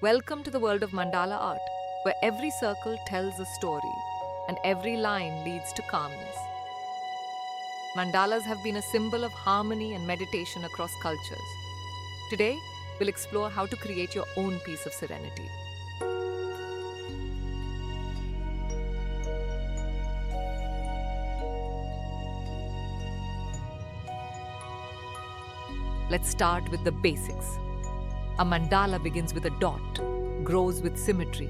Welcome to the world of Mandala Art, where every circle tells a story and every line leads to calmness. Mandalas have been a symbol of harmony and meditation across cultures. Today, we'll explore how to create your own piece of serenity. Let's start with the basics. A mandala begins with a dot, grows with symmetry,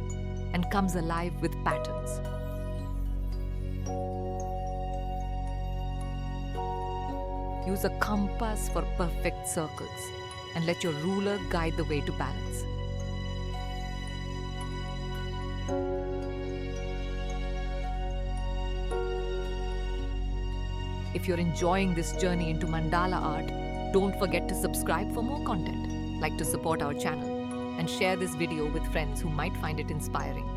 and comes alive with patterns. Use a compass for perfect circles and let your ruler guide the way to balance. If you're enjoying this journey into mandala art, don't forget to subscribe for more content, like to support our channel, and share this video with friends who might find it inspiring.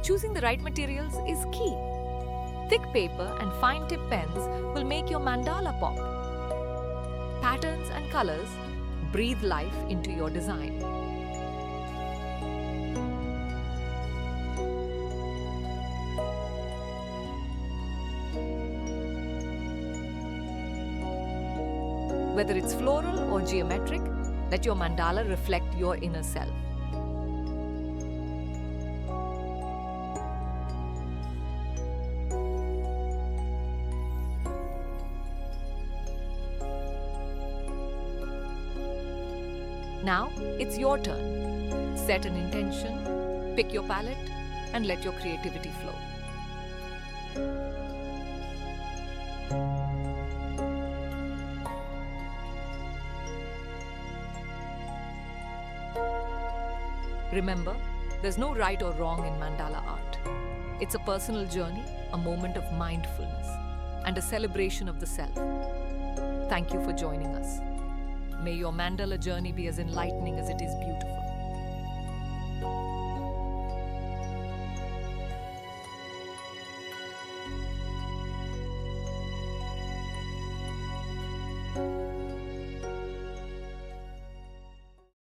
Choosing the right materials is key. Thick paper and fine tip pens will make your mandala pop. Patterns and colors breathe life into your design. Whether it's floral or geometric, let your mandala reflect your inner self. Now, it's your turn. Set an intention, pick your palette, and let your creativity flow. Remember, there's no right or wrong in mandala art. It's a personal journey, a moment of mindfulness, and a celebration of the self. Thank you for joining us. May your mandala journey be as enlightening as it is beautiful.